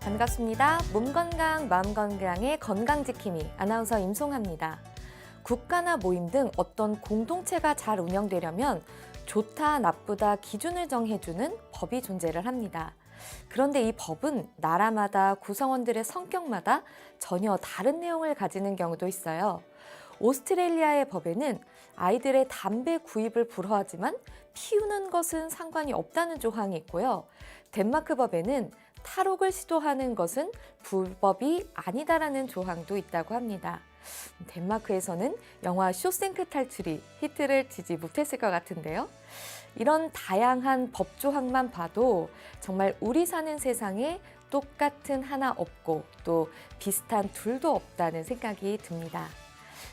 반갑습니다. 몸 건강, 마음 건강의 건강지킴이 아나운서 임송합니다. 국가나 모임 등 어떤 공동체가 잘 운영되려면 좋다, 나쁘다 기준을 정해주는 법이 존재를 합니다. 그런데 이 법은 나라마다 구성원들의 성격마다 전혀 다른 내용을 가지는 경우도 있어요. 오스트레일리아의 법에는 아이들의 담배 구입을 불허하지만 피우는 것은 상관이 없다는 조항이 있고요. 덴마크 법에는 탈옥을 시도하는 것은 불법이 아니다라는 조항도 있다고 합니다. 덴마크에서는 영화 쇼생크 탈출이 히트를 치지 못했을 것 같은데요. 이런 다양한 법 조항만 봐도 정말 우리 사는 세상에 똑같은 하나 없고 또 비슷한 둘도 없다는 생각이 듭니다.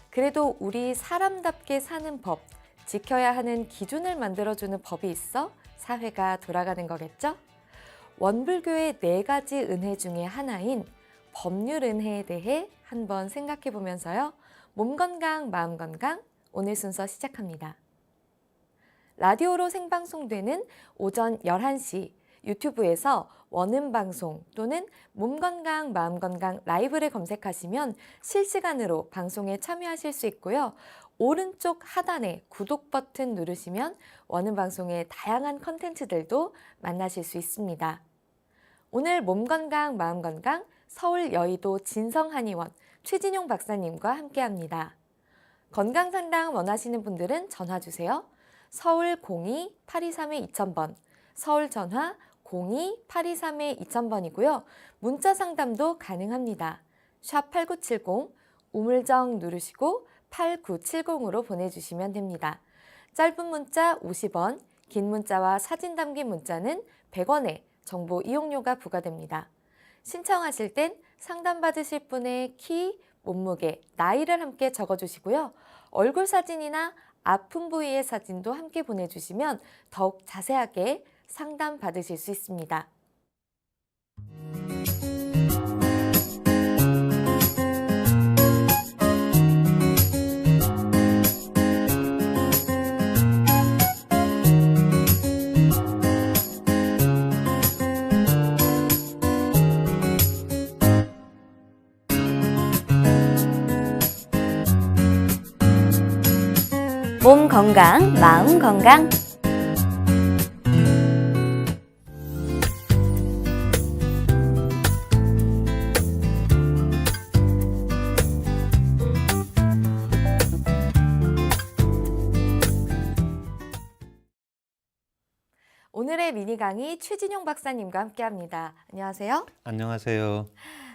그래도 우리 사람답게 사는 법, 지켜야 하는 기준을 만들어주는 법이 있어 사회가 돌아가는 거겠죠? 원불교의 4가지 은혜 중에 하나인 법률 은혜에 대해 한번 생각해 보면서요. 몸 건강, 마음 건강, 오늘 순서 시작합니다. 라디오로 생방송되는 오전 11시 유튜브에서 원음방송 또는 몸 건강, 마음 건강 라이브를 검색하시면 실시간으로 방송에 참여하실 수 있고요. 오른쪽 하단에 구독 버튼 누르시면 원음방송의 다양한 컨텐츠들도 만나실 수 있습니다. 오늘 몸 건강, 마음 건강 서울 여의도 진성한의원 최진용 박사님과 함께합니다. 건강 상담 원하시는 분들은 전화 주세요. 서울 02-823-2000번, 서울 전화 02-823-2000번이고요. 문자 상담도 가능합니다. 샵 8970, 우물정 누르시고 8970으로 보내주시면 됩니다. 짧은 문자 50원, 긴 문자와 사진 담긴 문자는 100원에 정보 이용료가 부과됩니다. 신청하실 땐 상담받으실 분의 키, 몸무게, 나이를 함께 적어주시고요. 얼굴 사진이나 아픈 부위의 사진도 함께 보내주시면 더욱 자세하게 상담받으실 수 있습니다. 몸 건강, 마음 건강. 오늘의 미니 강의 최진용 박사님과 함께합니다. 안녕하세요. 안녕하세요.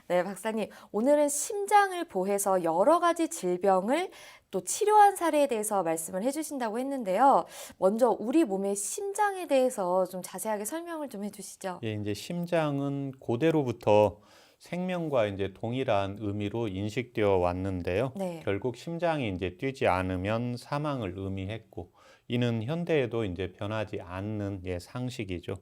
네, 박사님. 오늘은 심장을 보해서 여러 가지 질병을 또 치료한 사례에 대해서 말씀을 해주신다고 했는데요. 먼저 우리 몸의 심장에 대해서 좀 자세하게 설명을 좀 해주시죠. 예, 이제 심장은 고대로부터 생명과 이제 동일한 의미로 인식되어 왔는데요. 네. 결국 심장이 이제 뛰지 않으면 사망을 의미했고, 이는 현대에도 이제 변하지 않는 상식이죠.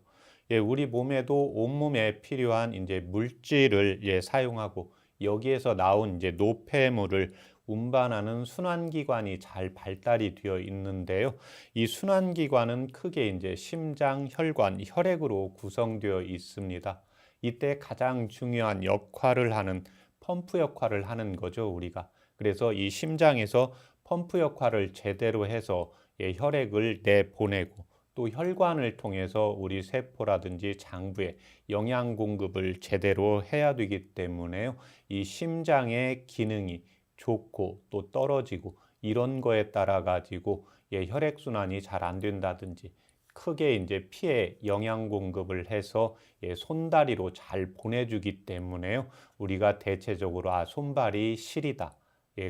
우리 몸에도 온몸에 필요한 이제 물질을 사용하고 여기에서 나온 이제 노폐물을 운반하는 순환기관이 잘 발달이 되어 있는데요. 이 순환기관은 크게 이제 심장, 혈관, 혈액으로 구성되어 있습니다. 이때 가장 중요한 역할을 하는 펌프 역할을 하는 거죠, 우리가. 그래서 이 심장에서 펌프 역할을 제대로 해서 혈액을 내보내고 또 혈관을 통해서 우리 세포라든지 장부에 영양 공급을 제대로 해야 되기 때문에요. 이 심장의 기능이 좋고 또 떨어지고 이런 거에 따라 가지고 혈액 순환이 잘 안 된다든지 크게 이제 피에 영양 공급을 해서 손다리로 잘 보내주기 때문에요. 우리가 대체적으로 손발이 시리다.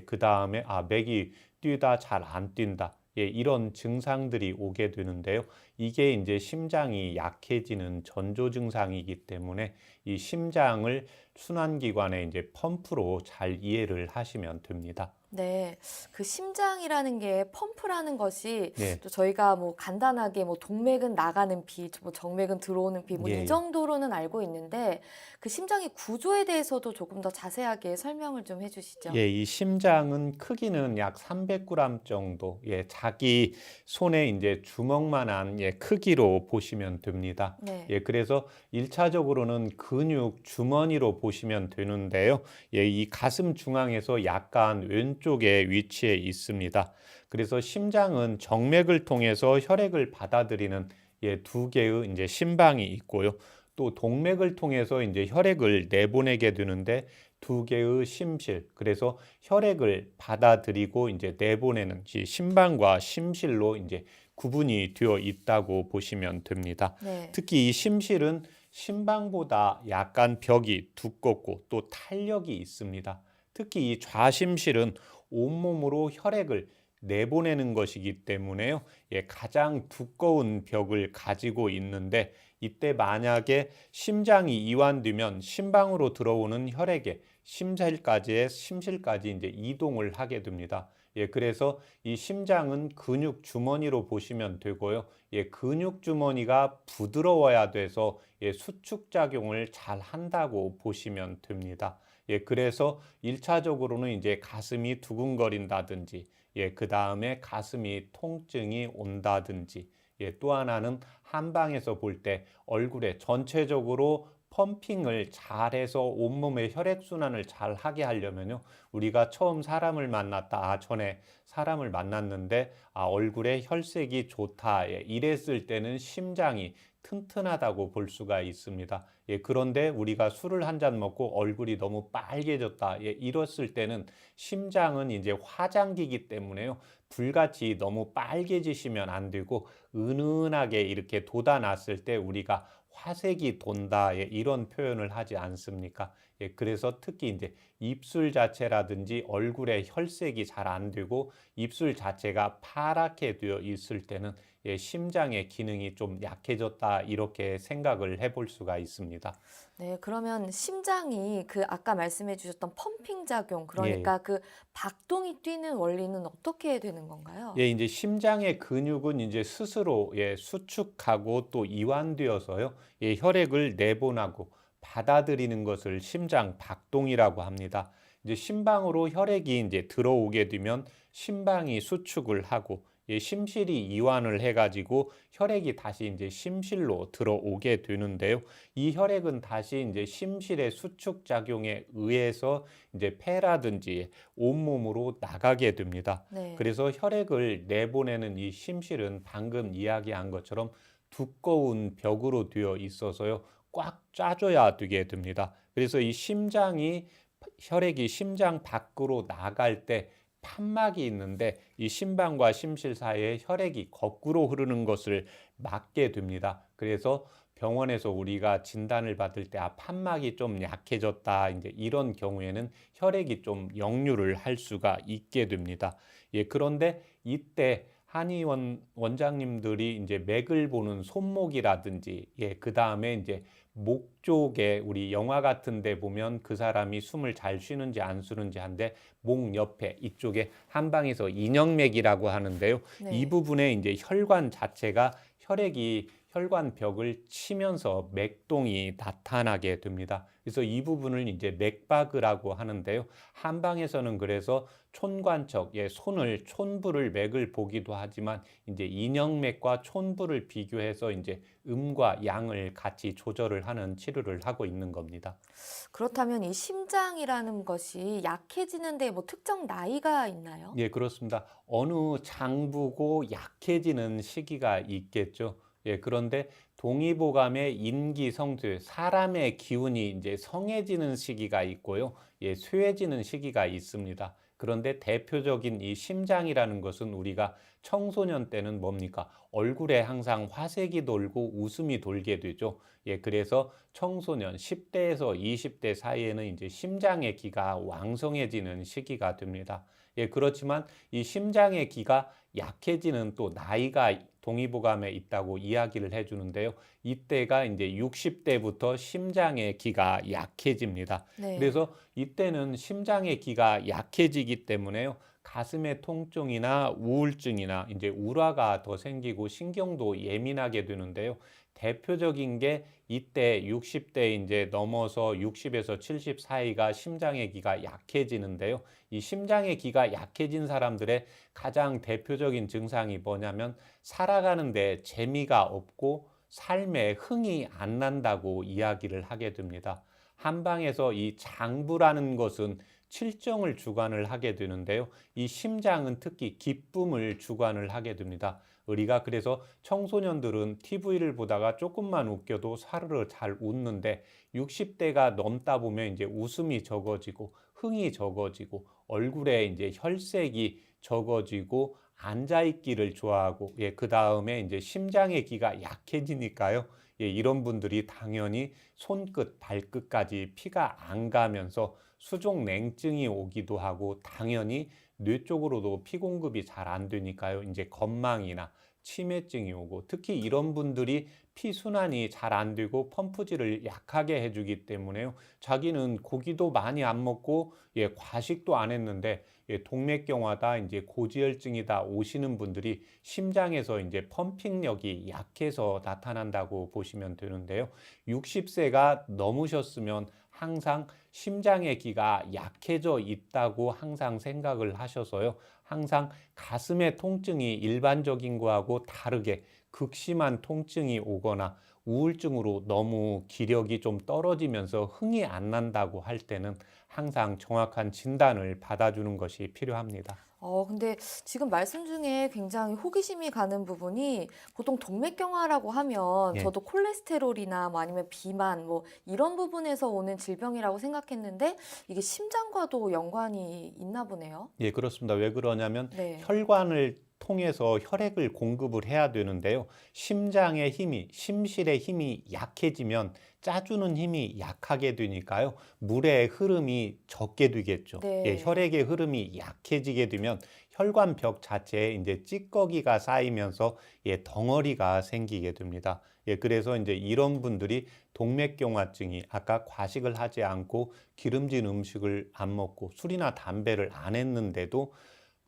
그 다음에 맥이 뛰다 잘 안 뛴다. 이런 증상들이 오게 되는데요. 이게 이제 심장이 약해지는 전조 증상이기 때문에 이 심장을 순환기관의 이제 펌프로 잘 이해를 하시면 됩니다. 네, 그 심장이라는 게 펌프라는 것이 예. 또 저희가 뭐 간단하게 뭐 동맥은 나가는 피, 뭐 정맥은 들어오는 피, 뭐 예, 이 예. 정도로는 알고 있는데 그 심장의 구조에 대해서도 조금 더 자세하게 설명을 좀 해주시죠. 예, 이 심장은 크기는 약 300g 정도, 예, 자기 손에 이제 주먹만한 예, 크기로 보시면 됩니다. 네, 예, 그래서 일차적으로는 근육 주머니로 보시면 되는데요. 예, 이 가슴 중앙에서 약간 왼쪽에 위치해 있습니다. 그래서 심장은 정맥을 통해서 혈액을 받아들이는 예, 두 개의 이제 심방이 있고요. 또 동맥을 통해서 이제 혈액을 내보내게 되는데 두 개의 심실, 그래서 혈액을 받아들이고 이제 내보내는 이 심방과 심실로 이제 구분이 되어 있다고 보시면 됩니다. 네, 특히 이 심실은 심방보다 약간 벽이 두껍고 또 탄력이 있습니다. 특히 이 좌심실은 온몸으로 혈액을 내보내는 것이기 때문에요. 예, 가장 두꺼운 벽을 가지고 있는데 이때 만약에 심장이 이완되면 심방으로 들어오는 혈액에 심실까지 이제 이동을 하게 됩니다. 예, 그래서 이 심장은 근육 주머니로 보시면 되고요. 예, 근육 주머니가 부드러워야 돼서 예, 수축 작용을 잘 한다고 보시면 됩니다. 예, 그래서 일차적으로는 이제 가슴이 두근거린다든지, 예, 그 다음에 가슴이 통증이 온다든지, 예, 또 하나는 한방에서 볼 때 얼굴에 전체적으로 펌핑을 잘해서 온몸의 혈액순환을 잘 하게 하려면요. 우리가 처음 사람을 만났다. 전에 사람을 만났는데 얼굴에 혈색이 좋다. 예, 이랬을 때는 심장이 튼튼하다고 볼 수가 있습니다. 예, 그런데 우리가 술을 한 잔 먹고 얼굴이 너무 빨개졌다. 예, 이랬을 때는 심장은 이제 화장기이기 때문에요. 불같이 너무 빨개지시면 안 되고 은은하게 이렇게 돋아났을 때 우리가 화색이 돈다, 예, 이런 표현을 하지 않습니까? 예, 그래서 특히 이제 입술 자체라든지 얼굴에 혈색이 잘 안 되고 입술 자체가 파랗게 되어 있을 때는 예, 심장의 기능이 좀 약해졌다 이렇게 생각을 해볼 수가 있습니다. 네, 그러면 심장이 그 아까 말씀해 주셨던 펌핑 작용, 예. 그러니까 그 박동이 뛰는 원리는 어떻게 되는 건가요? 예, 이제 심장의 근육은 이제 스스로 예, 수축하고 또 이완되어서요, 예, 혈액을 내보내고 받아들이는 것을 심장 박동이라고 합니다. 이제 심방으로 혈액이 이제 들어오게 되면 심방이 수축을 하고 예, 심실이 이완을 해가지고 혈액이 다시 이제 심실로 들어오게 되는데요. 이 혈액은 다시 이제 심실의 수축 작용에 의해서 이제 폐라든지 온몸으로 나가게 됩니다. 네. 그래서 혈액을 내보내는 이 심실은 방금 이야기한 것처럼 두꺼운 벽으로 되어 있어서요. 꽉 짜줘야 되게 됩니다. 그래서 이 혈액이 심장 밖으로 나갈 때 판막이 있는데 이 심방과 심실 사이에 혈액이 거꾸로 흐르는 것을 막게 됩니다. 그래서 병원에서 우리가 진단을 받을 때 판막이 좀 약해졌다. 이제 이런 경우에는 혈액이 좀 역류를 할 수가 있게 됩니다. 예, 그런데 이때 원장님들이 이제 맥을 보는 손목이라든지, 예, 그 다음에 이제 목 쪽에 우리 영화 같은 데 보면 그 사람이 숨을 잘 쉬는지 안 쉬는지 한데 목 옆에 이쪽에 한방에서 인형맥이라고 하는데요. 이 네. 부분에 이제 혈관 자체가 혈액이 혈관벽을 치면서 맥동이 나타나게 됩니다. 그래서 이 부분을 이제 맥박이라고 하는데요. 한방에서는 그래서 촌관척, 예, 촌부를 맥을 보기도 하지만 이제 인형맥과 촌부를 비교해서 이제 음과 양을 같이 조절을 하는 치료를 하고 있는 겁니다. 그렇다면 이 심장이라는 것이 약해지는데 뭐 특정 나이가 있나요? 예, 그렇습니다. 어느 장부고 약해지는 시기가 있겠죠. 예, 그런데 동의보감의 인기성수, 사람의 기운이 이제 성해지는 시기가 있고요. 예, 쇠해지는 시기가 있습니다. 그런데 대표적인 이 심장이라는 것은 우리가 청소년 때는 뭡니까? 얼굴에 항상 화색이 돌고 웃음이 돌게 되죠. 예, 그래서 청소년 10대에서 20대 사이에는 이제 심장의 기가 왕성해지는 시기가 됩니다. 예, 그렇지만 이 심장의 기가 약해지는 또 나이가 동의보감에 있다고 이야기를 해주는데요. 이때가 이제 60대부터 심장의 기가 약해집니다. 네. 그래서 이때는 심장의 기가 약해지기 때문에요. 가슴의 통증이나 우울증이나 이제 우라가 더 생기고 신경도 예민하게 되는데요. 대표적인 게 이때 60대 이제 넘어서 60에서 70 사이가 심장의 기가 약해지는데요. 이 심장의 기가 약해진 사람들의 가장 대표적인 증상이 뭐냐면 살아가는데 재미가 없고 삶에 흥이 안 난다고 이야기를 하게 됩니다. 한방에서 이 장부라는 것은 칠정을 주관을 하게 되는데요. 이 심장은 특히 기쁨을 주관을 하게 됩니다. 우리가 그래서 청소년들은 TV를 보다가 조금만 웃겨도 사르르 잘 웃는데 60대가 넘다 보면 이제 웃음이 적어지고 흥이 적어지고 얼굴에 이제 혈색이 적어지고 앉아있기를 좋아하고 그 다음에 이제 심장의 기가 약해지니까요. 이런 분들이 당연히 손끝, 발끝까지 피가 안 가면서 수족 냉증이 오기도 하고 당연히 뇌 쪽으로도 피 공급이 잘 안 되니까요. 이제 건망이나 치매증이 오고 특히 이런 분들이 피 순환이 잘 안 되고 펌프질을 약하게 해주기 때문에요. 자기는 고기도 많이 안 먹고 과식도 안 했는데 동맥경화다 이제 고지혈증이다 오시는 분들이 심장에서 이제 펌핑력이 약해서 나타난다고 보시면 되는데요. 60세가 넘으셨으면 항상 심장의 기가 약해져 있다고 항상 생각을 하셔서요. 항상 가슴의 통증이 일반적인 거하고 다르게 극심한 통증이 오거나 우울증으로 너무 기력이 좀 떨어지면서 흥이 안 난다고 할 때는 항상 정확한 진단을 받아주는 것이 필요합니다. 근데 지금 말씀 중에 굉장히 호기심이 가는 부분이 보통 동맥경화라고 하면 예. 저도 콜레스테롤이나 뭐 아니면 비만 뭐 이런 부분에서 오는 질병이라고 생각했는데 이게 심장과도 연관이 있나 보네요. 예, 그렇습니다. 왜 그러냐면 네. 혈관을 통해서 혈액을 공급을 해야 되는데요. 심장의 힘이, 심실의 힘이 약해지면 짜주는 힘이 약하게 되니까요. 물의 흐름이 적게 되겠죠. 네. 혈액의 흐름이 약해지게 되면 혈관벽 자체에 이제 찌꺼기가 쌓이면서 덩어리가 생기게 됩니다. 그래서 이제 이런 분들이 동맥경화증이 아까 과식을 하지 않고 기름진 음식을 안 먹고 술이나 담배를 안 했는데도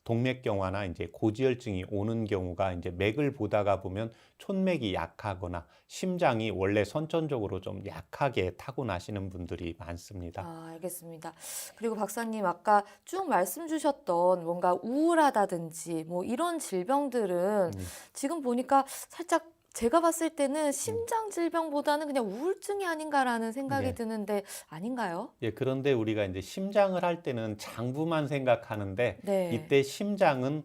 동맥경화나 이제 고지혈증이 오는 경우가 이제 맥을 보다가 보면 촌맥이 약하거나 심장이 원래 선천적으로 좀 약하게 타고나시는 분들이 많습니다. 알겠습니다. 그리고 박사님 아까 쭉 말씀 주셨던 뭔가 우울하다든지 뭐 이런 질병들은 지금 보니까 살짝 제가 봤을 때는 심장 질병보다는 그냥 우울증이 아닌가라는 생각이 네. 드는데 아닌가요? 그런데 우리가 이제 심장을 할 때는 장부만 생각하는데 네. 이때 심장은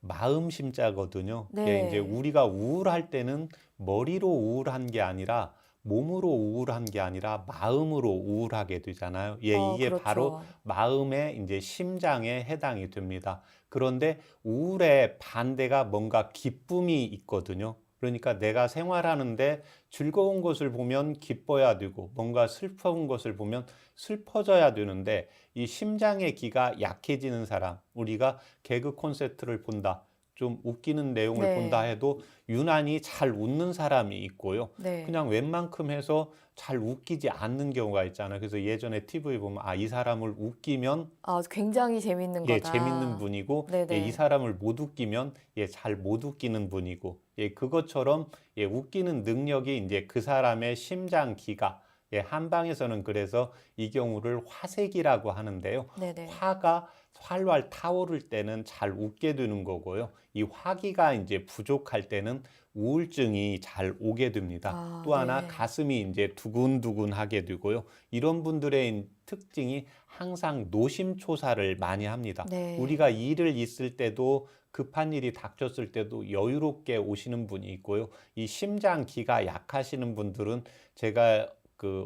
마음 심자거든요. 네. 이제 우리가 우울할 때는 머리로 우울한 게 아니라 몸으로 우울한 게 아니라 마음으로 우울하게 되잖아요. 이게 그렇죠. 바로 마음의 이제 심장에 해당이 됩니다. 그런데 우울의 반대가 뭔가 기쁨이 있거든요. 그러니까 내가 생활하는데 즐거운 것을 보면 기뻐야 되고 뭔가 슬픈 것을 보면 슬퍼져야 되는데 이 심장의 기가 약해지는 사람, 우리가 개그 콘서트를 본다, 좀 웃기는 내용을 네. 본다 해도 유난히 잘 웃는 사람이 있고요. 네. 그냥 웬만큼 해서 잘 웃기지 않는 경우가 있잖아요. 그래서 예전에 TV 보면 이 사람을 웃기면 굉장히 재밌는 거다. 재밌는 분이고 네네. 이 사람을 못 웃기면 잘 못 웃기는 분이고 그것처럼 웃기는 능력이 이제 그 사람의 심장 기가 한방에서는 그래서 이 경우를 화색이라고 하는데요. 네네. 화가 활활 타오를 때는 잘 웃게 되는 거고요. 이 화기가 이제 부족할 때는 우울증이 잘 오게 됩니다. 또 하나 네. 가슴이 이제 두근두근하게 되고요. 이런 분들의 특징이 항상 노심초사를 많이 합니다. 네. 우리가 일을 있을 때도 급한 일이 닥쳤을 때도 여유롭게 오시는 분이 있고요. 이 심장 기가 약하시는 분들은 제가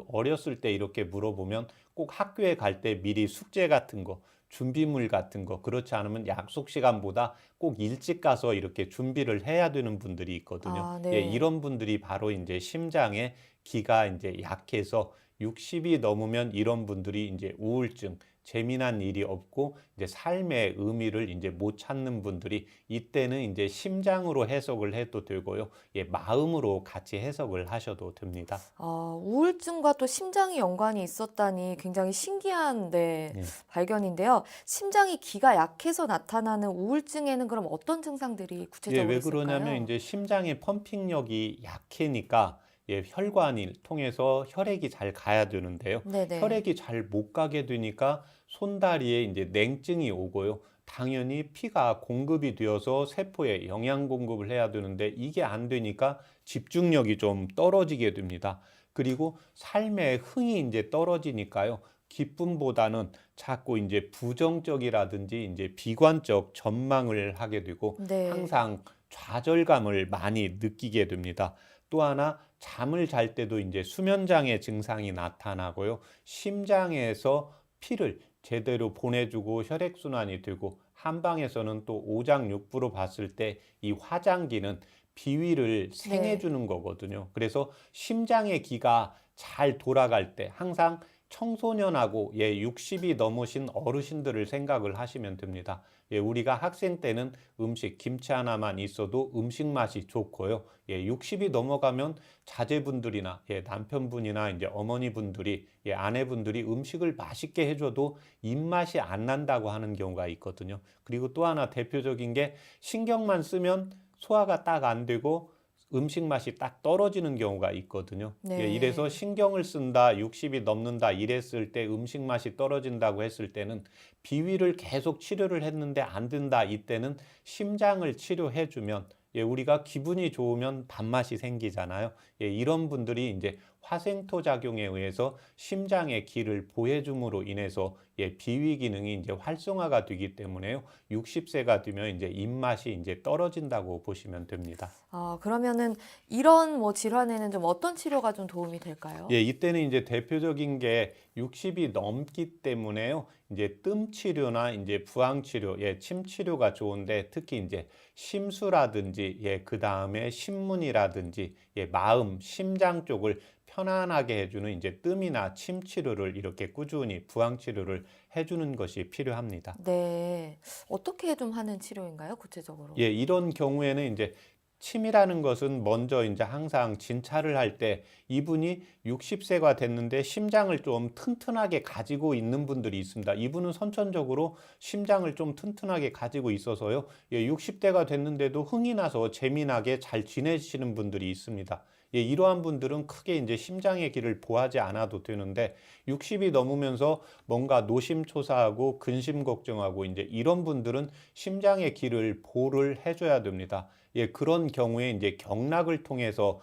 어렸을 때 이렇게 물어보면 꼭 학교에 갈 때 미리 숙제 같은 거, 준비물 같은 거, 그렇지 않으면 약속 시간보다 꼭 일찍 가서 이렇게 준비를 해야 되는 분들이 있거든요. 네. 이런 분들이 바로 이제 심장의 기가 이제 약해서 60이 넘으면 이런 분들이 이제 우울증, 재미난 일이 없고 이제 삶의 의미를 이제 못 찾는 분들이 이때는 이제 심장으로 해석을 해도 되고요. 마음으로 같이 해석을 하셔도 됩니다. 우울증과 또 심장이 연관이 있었다니 굉장히 신기한 예. 발견인데요. 심장이 기가 약해서 나타나는 우울증에는 그럼 어떤 증상들이 구체적으로 왜 있을까요? 그러냐면 이제 심장의 펌핑력이 약해니까 혈관을 통해서 혈액이 잘 가야 되는데요. 네네. 혈액이 잘 못 가게 되니까 손다리에 이제 냉증이 오고요. 당연히 피가 공급이 되어서 세포에 영양 공급을 해야 되는데 이게 안 되니까 집중력이 좀 떨어지게 됩니다. 그리고 삶의 흥이 이제 떨어지니까요. 기쁨보다는 자꾸 이제 부정적이라든지 이제 비관적 전망을 하게 되고 네. 항상 좌절감을 많이 느끼게 됩니다. 또 하나 잠을 잘 때도 이제 수면장애 증상이 나타나고요. 심장에서 피를 제대로 보내주고 혈액순환이 되고 한방에서는 또 오장육부로 봤을 때 이 화장기는 비위를 생해주는 거거든요. 그래서 심장의 기가 잘 돌아갈 때 항상 청소년하고 60이 넘으신 어르신들을 생각을 하시면 됩니다. 우리가 학생 때는 음식 김치 하나만 있어도 음식 맛이 좋고요. 60이 넘어가면 자제분들이나 남편분이나 이제 어머니분들이 아내분들이 음식을 맛있게 해줘도 입맛이 안 난다고 하는 경우가 있거든요. 그리고 또 하나 대표적인 게 신경만 쓰면 소화가 딱 안 되고 음식 맛이 딱 떨어지는 경우가 있거든요. 네. 이래서 신경을 쓴다, 60이 넘는다 이랬을 때 음식 맛이 떨어진다고 했을 때는 비위를 계속 치료를 했는데 안 된다 이때는 심장을 치료해주면 우리가 기분이 좋으면 밥맛이 생기잖아요. 이런 분들이 이제 화생토 작용에 의해서 심장의 기를 보해줌으로 인해서 비위 기능이 이제 활성화가 되기 때문에요. 60세가 되면 이제 입맛이 이제 떨어진다고 보시면 됩니다. 그러면은 이런 질환에는 좀 어떤 치료가 좀 도움이 될까요? 이때는 이제 대표적인 게 60이 넘기 때문에요. 이제 뜸 치료나 이제 부항 치료, 침 치료가 좋은데 특히 이제 심수라든지 그 다음에 신문이라든지 마음, 심장 쪽을 편안하게 해주는 이제 뜸이나 침 치료를 이렇게 꾸준히 부항 치료를 해주는 것이 필요합니다. 네. 어떻게 좀 하는 치료인가요, 구체적으로? 이런 경우에는 이제 침이라는 것은 먼저 이제 항상 진찰을 할 때 이분이 60세가 됐는데 심장을 좀 튼튼하게 가지고 있는 분들이 있습니다. 이분은 선천적으로 심장을 좀 튼튼하게 가지고 있어서요. 60대가 됐는데도 흥이 나서 재미나게 잘 지내시는 분들이 있습니다. 이러한 분들은 크게 이제 심장의 기를 보하지 않아도 되는데 60이 넘으면서 뭔가 노심초사하고 근심 걱정하고 이제 이런 분들은 심장의 기를 보호를 해줘야 됩니다. 그런 경우에 이제 경락을 통해서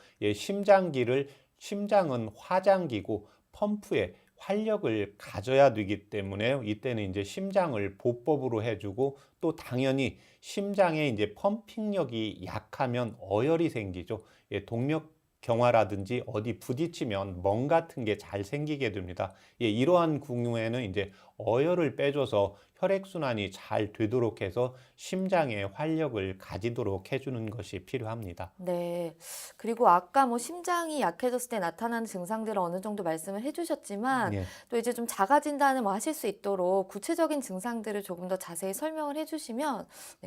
심장은 화장기고 펌프에 활력을 가져야 되기 때문에 이때는 이제 심장을 보법으로 해주고 또 당연히 심장에 이제 펌핑력이 약하면 어혈이 생기죠. 동력 경화라든지 어디 부딪히면 멍 같은 게 잘 생기게 됩니다. 이러한 경우에는 이제 어혈을 빼줘서 혈액순환이 잘 되도록 해서 심장에 활력을 가지도록 해주는 것이 필요합니다. 네. 그리고 아까 심장이 약해졌을 때 나타나는 증상들을 어느 정도 말씀을 해주셨지만 예. 또 이제 좀 자가 진단을 하실 수 있도록 구체적인 증상들을 조금 더 자세히 설명을 해주시면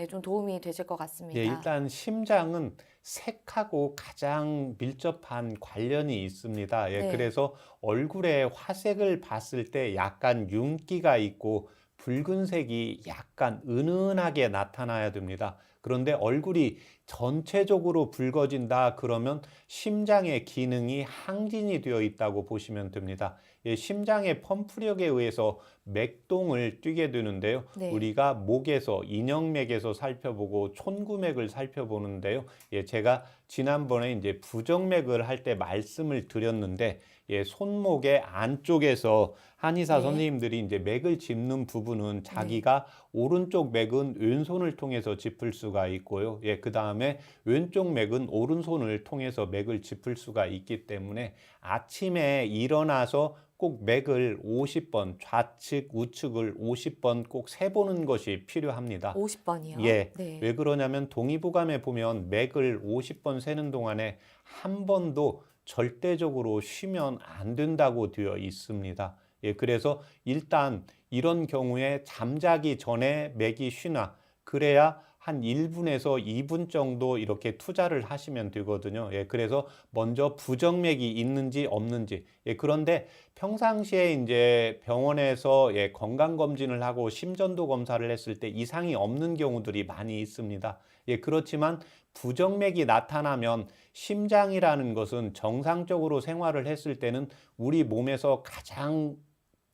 좀 도움이 되실 것 같습니다. 일단 심장은 색하고 가장 밀접한 관련이 있습니다. 네. 그래서 얼굴에 화색을 봤을 때 약간 윤기가 있고 붉은색이 약간 은은하게 나타나야 됩니다. 그런데 얼굴이 전체적으로 붉어진다 그러면 심장의 기능이 항진이 되어 있다고 보시면 됩니다. 심장의 펌프력에 의해서 맥동을 뛰게 되는데요. 네. 우리가 목에서 인형맥에서 살펴보고 촌구맥을 살펴보는데요. 제가 지난번에 이제 부정맥을 할 때 말씀을 드렸는데 손목의 안쪽에서 한의사 네. 선생님들이 이제 맥을 짚는 부분은 자기가 오른쪽 맥은 왼손을 통해서 짚을 수가 있고요. 그 다음에 왼쪽 맥은 오른손을 통해서 맥을 짚을 수가 있기 때문에 아침에 일어나서 꼭 맥을 50번, 좌측, 우측을 50번 꼭 세보는 것이 필요합니다. 50번이요? 네. 네. 왜 그러냐면 동의보감에 보면 맥을 50번 세는 동안에 한 번도 절대적으로 쉬면 안 된다고 되어 있습니다. 예, 그래서 일단 이런 경우에 잠자기 전에 맥이 쉬나 그래야 한 1분에서 2분 정도 이렇게 투자를 하시면 되거든요. 예, 그래서 먼저 부정맥이 있는지 없는지. 예, 그런데 평상시에 이제 병원에서 예, 건강검진을 하고 심전도 검사를 했을 때 이상이 없는 경우들이 많이 있습니다. 예, 그렇지만 부정맥이 나타나면 심장이라는 것은 정상적으로 생활을 했을 때는 우리 몸에서 가장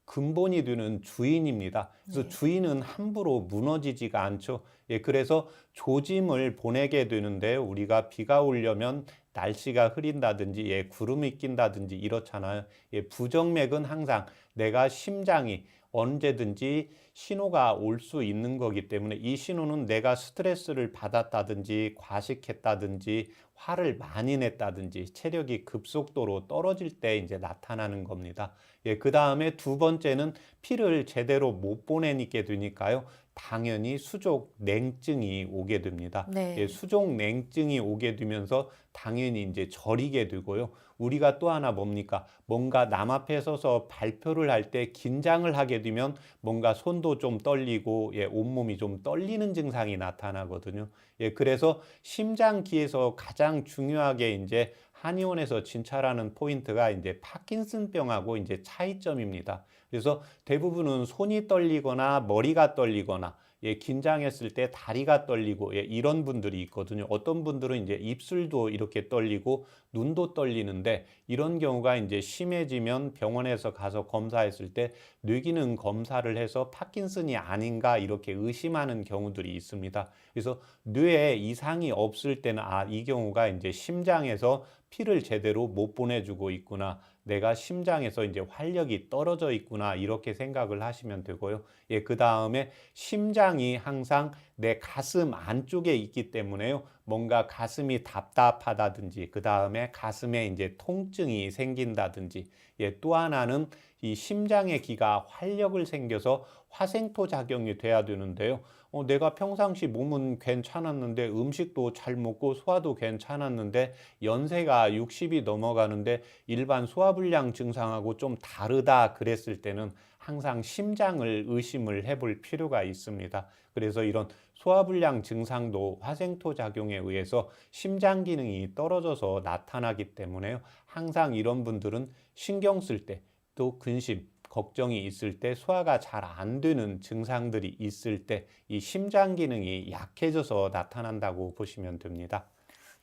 근본이 되는 주인입니다. 그래서 네. 주인은 함부로 무너지지가 않죠. 예, 그래서 조짐을 보내게 되는데 우리가 비가 오려면 날씨가 흐린다든지 예, 구름이 낀다든지 이렇잖아요. 예, 부정맥은 항상 내가 심장이 언제든지 신호가 올 수 있는 거기 때문에 이 신호는 내가 스트레스를 받았다든지 과식했다든지 화를 많이 냈다든지 체력이 급속도로 떨어질 때 이제 나타나는 겁니다. 예, 그 다음에 두 번째는 피를 제대로 못 보내니까 되니까요. 당연히 수족 냉증이 오게 됩니다. 예, 네. 수족 냉증이 오게 되면서 당연히 이제 저리게 되고요. 우리가 또 하나 뭡니까? 뭔가 남 앞에 서서 발표를 할 때 긴장을 하게 되면 뭔가 손도 좀 떨리고 예, 온몸이 좀 떨리는 증상이 나타나거든요. 예, 그래서 심장기에서 가장 중요하게 이제 한의원에서 진찰하는 포인트가 이제 파킨슨병하고 이제 차이점입니다. 그래서 대부분은 손이 떨리거나 머리가 떨리거나 예, 긴장했을 때 다리가 떨리고 예, 이런 분들이 있거든요. 어떤 분들은 이제 입술도 이렇게 떨리고 눈도 떨리는데 이런 경우가 이제 심해지면 병원에서 가서 검사했을 때 뇌기능 검사를 해서 파킨슨이 아닌가 이렇게 의심하는 경우들이 있습니다. 그래서 뇌에 이상이 없을 때는 아, 이 경우가 이제 심장에서 피를 제대로 못 보내주고 있구나. 내가 심장에서 이제 활력이 떨어져 있구나. 이렇게 생각을 하시면 되고요. 예, 그 다음에 심장이 항상 내 가슴 안쪽에 있기 때문에요. 뭔가 가슴이 답답하다든지, 그 다음에 가슴에 이제 통증이 생긴다든지, 예, 또 하나는 이 심장의 기가 활력을 생겨서 화생토 작용이 돼야 되는데요. 내가 평상시 몸은 괜찮았는데 음식도 잘 먹고 소화도 괜찮았는데 연세가 60이 넘어가는데 일반 소화불량 증상하고 좀 다르다 그랬을 때는 항상 심장을 의심을 해볼 필요가 있습니다. 그래서 이런 소화불량 증상도 화생토 작용에 의해서 심장 기능이 떨어져서 나타나기 때문에요. 항상 이런 분들은 신경 쓸 때 또 근심, 걱정이 있을 때 소화가 잘 안 되는 증상들이 있을 때 이 심장 기능이 약해져서 나타난다고 보시면 됩니다.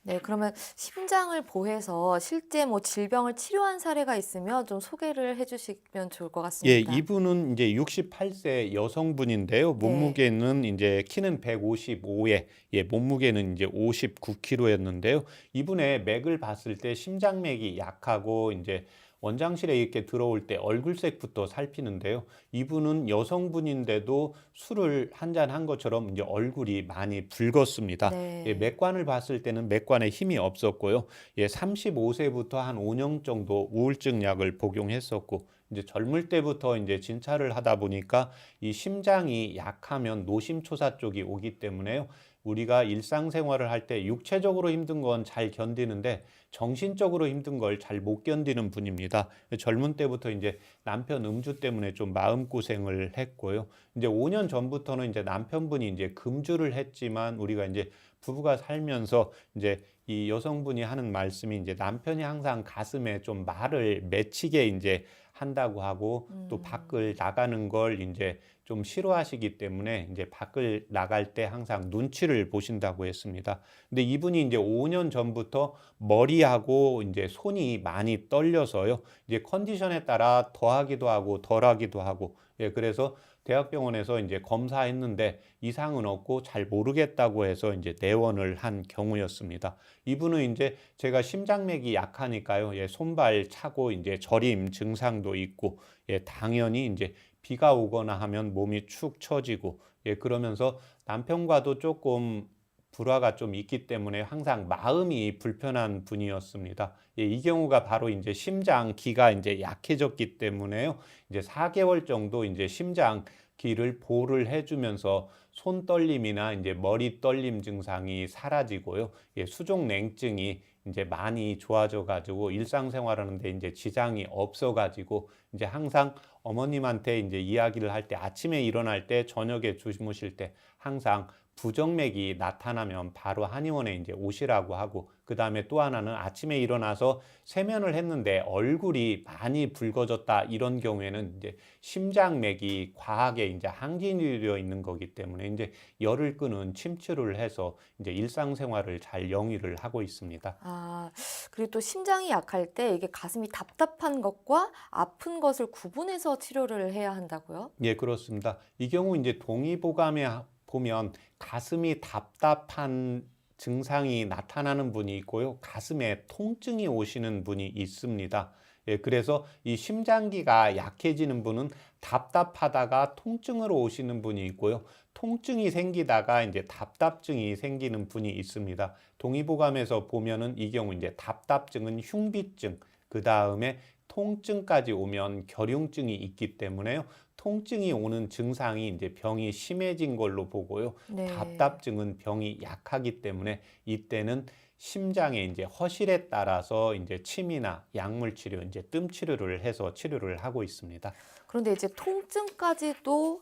네, 그러면 심장을 보해서 실제 뭐 질병을 치료한 사례가 있으면 좀 소개를 해주시면 좋을 것 예, 같습니다. 이분은 이제 68세 여성분인데요. 네. 몸무게는 이제 키는 155에 예, 몸무게는 이제 59kg였는데요. 이분의 맥을 봤을 때 심장맥이 약하고 이제 원장실에 이렇게 들어올 때 얼굴색부터 살피는데요. 이분은 여성분인데도 술을 한 잔 한 것처럼 이제 얼굴이 많이 붉었습니다. 예, 네. 맥관을 봤을 때는 맥관에 힘이 없었고요. 예, 35세부터 한 5년 정도 우울증 약을 복용했었고 이제 젊을 때부터 이제 진찰을 하다 보니까 이 심장이 약하면 노심초사 쪽이 오기 때문에요. 우리가 일상생활을 할 때 육체적으로 힘든 건 잘 견디는데 정신적으로 힘든 걸 잘 못 견디는 분입니다. 젊은 때부터 이제 남편 음주 때문에 좀 마음고생을 했고요. 이제 5년 전부터는 이제 남편분이 이제 금주를 했지만 우리가 이제 부부가 살면서 이제 이 여성분이 하는 말씀이 이제 남편이 항상 가슴에 좀 말을 맺히게 이제 한다고 하고 또 밖을 나가는 걸 이제 좀 싫어하시기 때문에 이제 밖을 나갈 때 항상 눈치를 보신다고 했습니다. 근데 이분이 이제 5년 전부터 머리하고 이제 손이 많이 떨려서요. 이제 컨디션에 따라 더하기도 하고 덜하기도 하고 예, 그래서 대학병원에서 이제 검사했는데 이상은 없고 잘 모르겠다고 해서 이제 내원을 한 경우였습니다. 이분은 이제 제가 심장맥이 약하니까요. 예, 손발 차고 이제 저림 증상도 있고 예, 당연히 이제 비가 오거나 하면 몸이 축 처지고 예, 그러면서 남편과도 조금 불화가 좀 있기 때문에 항상 마음이 불편한 분이었습니다. 예, 이 경우가 바로 이제 심장 기가 이제 약해졌기 때문에요. 이제 4개월 정도 이제 심장 기를 보호를 해주면서 손 떨림이나 이제 머리 떨림 증상이 사라지고요. 예, 수족 냉증이 이제 많이 좋아져 가지고 일상생활하는데 이제 지장이 없어 가지고 이제 항상 어머님한테 이제 이야기를 할 때 아침에 일어날 때 저녁에 주무실 때 항상 부정맥이 나타나면 바로 한의원에 이제 오시라고 하고, 그다음에 또 하나는 아침에 일어나서 세면을 했는데 얼굴이 많이 붉어졌다 이런 경우에는 이제 심장맥이 과하게 이제 항진되어 있는 거기 때문에 이제 열을 끄는 침추를 해서 이제 일상생활을 잘 영위를 하고 있습니다. 아, 그리고 또 심장이 약할 때 이게 가슴이 답답한 것과 아픈 것을 구분해서 치료를 해야 한다고요? 예, 그렇습니다. 이 경우 이제 동의보감에 보면 가슴이 답답한 증상이 나타나는 분이 있고요. 가슴에 통증이 오시는 분이 있습니다. 예, 그래서 이 심장기가 약해지는 분은 답답하다가 통증으로 오시는 분이 있고요. 통증이 생기다가 이제 답답증이 생기는 분이 있습니다. 동의보감에서 보면은 이 경우 이제 답답증은 흉비증, 그 다음에 통증까지 오면 결흉증이 있기 때문에요. 통증이 오는 증상이 이제 병이 심해진 걸로 보고요. 네. 답답증은 병이 약하기 때문에 이때는 심장의 이제 허실에 따라서 이제 침이나 약물 치료, 이제 뜸 치료를 해서 치료를 하고 있습니다. 그런데 이제 통증까지도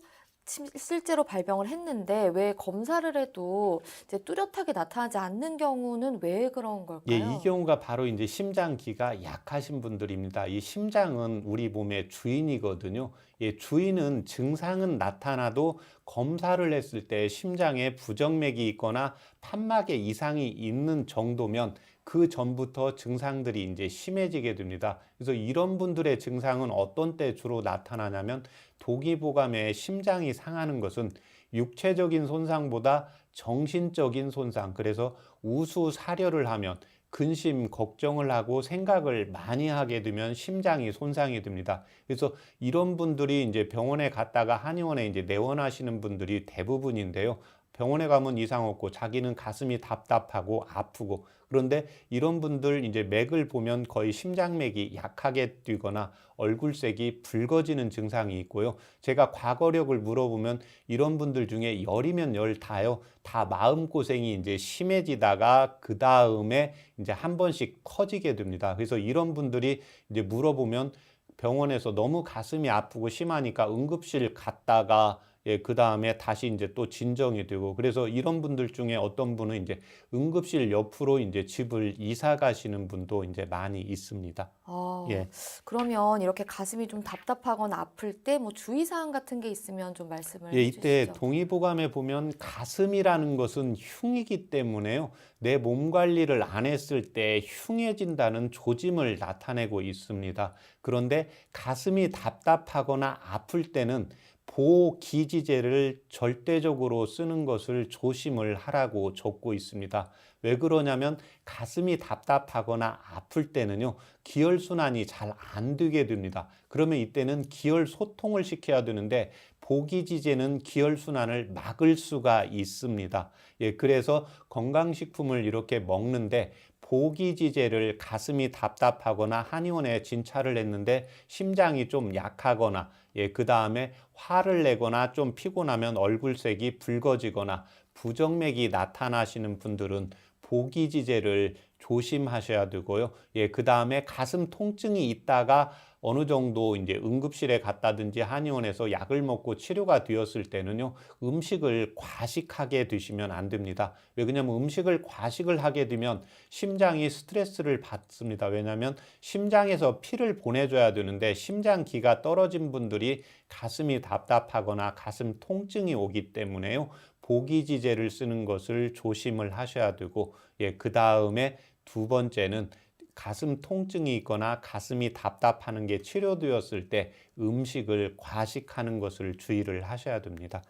실제로 발병을 했는데 왜 검사를 해도 이제 뚜렷하게 나타나지 않는 경우는 왜 그런 예, 이 걸까요? 경우가 바로 이제 심장기가 약하신 분들입니다. 이 심장은 우리 몸의 주인이거든요. 예, 주인은 증상은 나타나도 검사를 했을 때 심장에 부정맥이 있거나 판막에 이상이 있는 정도면 그 전부터 증상들이 이제 심해지게 됩니다. 그래서 이런 분들의 증상은 어떤 때 주로 나타나냐면, 동의보감에 심장이 상하는 것은 육체적인 손상보다 정신적인 손상, 그래서 우수사려를 하면 근심, 걱정을 하고 생각을 많이 하게 되면 심장이 손상이 됩니다. 그래서 이런 분들이 이제 병원에 갔다가 한의원에 이제 내원하시는 분들이 대부분인데요. 병원에 가면 이상 없고 자기는 가슴이 답답하고 아프고, 그런데 이런 분들 이제 맥을 보면 거의 심장맥이 약하게 뛰거나 얼굴색이 붉어지는 증상이 있고요. 제가 과거력을 물어보면 이런 분들 중에 열이면 열 다요. 다 마음고생이 이제 심해지다가 그 다음에 이제 한 번씩 커지게 됩니다. 그래서 이런 분들이 이제 물어보면 병원에서 너무 가슴이 아프고 심하니까 응급실 갔다가 예, 그 다음에 다시 이제 또 진정이 되고, 그래서 이런 분들 중에 어떤 분은 이제 응급실 옆으로 이제 집을 이사 가시는 분도 이제 많이 있습니다. 아, 예. 그러면 이렇게 가슴이 좀 답답하거나 아플 때 뭐 주의사항 같은 게 있으면 좀 말씀을 예, 이때 해주시죠. 동의보감에 보면 가슴이라는 것은 흉이기 때문에요. 내 몸 관리를 안 했을 때 흉해진다는 조짐을 나타내고 있습니다. 그런데 가슴이 답답하거나 아플 때는 보기지제를 절대적으로 쓰는 것을 조심을 하라고 적고 있습니다. 왜 그러냐면 가슴이 답답하거나 아플 때는요, 기혈순환이 잘 안 되게 됩니다. 그러면 이때는 기혈 소통을 시켜야 되는데 보기지제는 기혈순환을 막을 수가 있습니다. 예, 그래서 건강식품을 이렇게 먹는데 보기지제를 가슴이 답답하거나 한의원에 진찰을 했는데 심장이 좀 약하거나, 예, 그 다음에 화를 내거나 좀 피곤하면 얼굴색이 붉어지거나 부정맥이 나타나시는 분들은 보기지제를 조심하셔야 되고요. 예, 그 다음에 가슴 통증이 있다가 어느 정도 이제 응급실에 갔다든지 한의원에서 약을 먹고 치료가 되었을 때는요, 음식을 과식하게 드시면 안 됩니다. 왜 그러냐면 음식을 과식을 하게 되면 심장이 스트레스를 받습니다. 왜냐하면 심장에서 피를 보내줘야 되는데 심장기가 떨어진 분들이 가슴이 답답하거나 가슴 통증이 오기 때문에요, 보기지제를 쓰는 것을 조심을 하셔야 되고, 예, 그 다음에 두 번째는 가슴 통증이 있거나 가슴이 답답하는 게 치료되었을 때 음식을 과식하는 것을 주의를 하셔야 됩니다.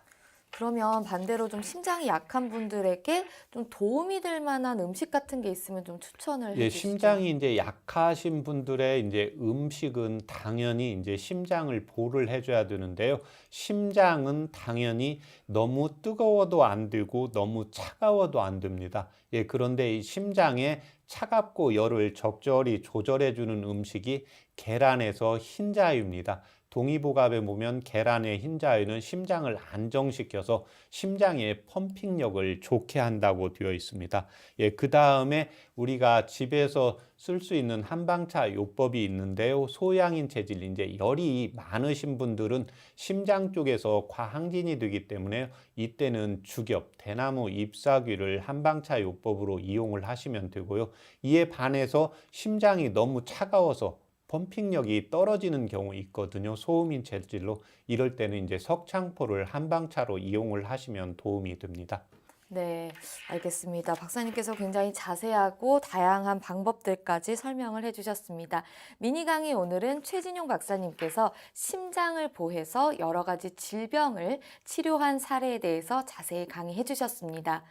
그러면 반대로 좀 심장이 약한 분들에게 좀 도움이 될 만한 음식 같은 게 있으면 좀 추천을 예, 해주시죠. 심장이 이제 약하신 분들의 이제 음식은 당연히 이제 심장을 보호를 해줘야 되는데요. 심장은 당연히 너무 뜨거워도 안 되고 너무 차가워도 안 됩니다. 예, 그런데 이 심장에 차갑고 열을 적절히 조절해주는 음식이 계란에서 흰자유입니다. 동의보감에 보면 계란의 흰자유는 심장을 안정시켜서 심장의 펌핑력을 좋게 한다고 되어 있습니다. 그 다음에 우리가 집에서 쓸 수 있는 한방차 요법이 있는데요. 소양인 체질, 이제 열이 많으신 분들은 심장 쪽에서 과항진이 되기 때문에 이때는 죽엽, 대나무 잎사귀를 한방차 요법으로 이용을 하시면 되고요. 이에 반해서 심장이 너무 차가워서 펌핑력이 떨어지는 경우 있거든요. 소음인 체질로. 이럴 때는 이제 석창포를 한방차로 이용을 하시면 도움이 됩니다. 네, 알겠습니다. 박사님께서 굉장히 자세하고 다양한 방법들까지 설명을 해주셨습니다. 미니 강의 오늘은 최진용 박사님께서 심장을 보해서 여러 가지 질병을 치료한 사례에 대해서 자세히 강의해 주셨습니다.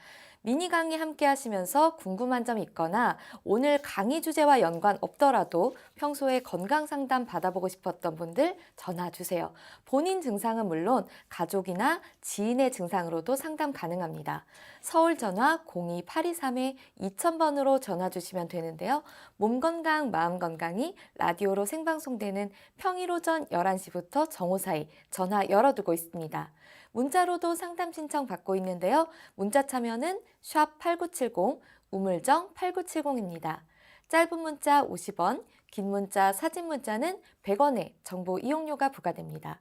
미니 강의 함께 하시면서 궁금한 점 있거나 오늘 강의 주제와 연관 없더라도 평소에 건강 상담 받아보고 싶었던 분들 전화 주세요. 본인 증상은 물론 가족이나 지인의 증상으로도 상담 가능합니다. 서울 전화 02-823-2000번으로 전화 주시면 되는데요. 몸 건강, 마음 건강이 라디오로 생방송되는 평일 오전 11시부터 정오 사이 전화 열어두고 있습니다. 문자로도 상담 신청 받고 있는데요. 문자 참여는 샵8970, 우물정 8970입니다. 짧은 문자 50원, 긴 문자, 사진 문자는 100원의 정보 이용료가 부과됩니다.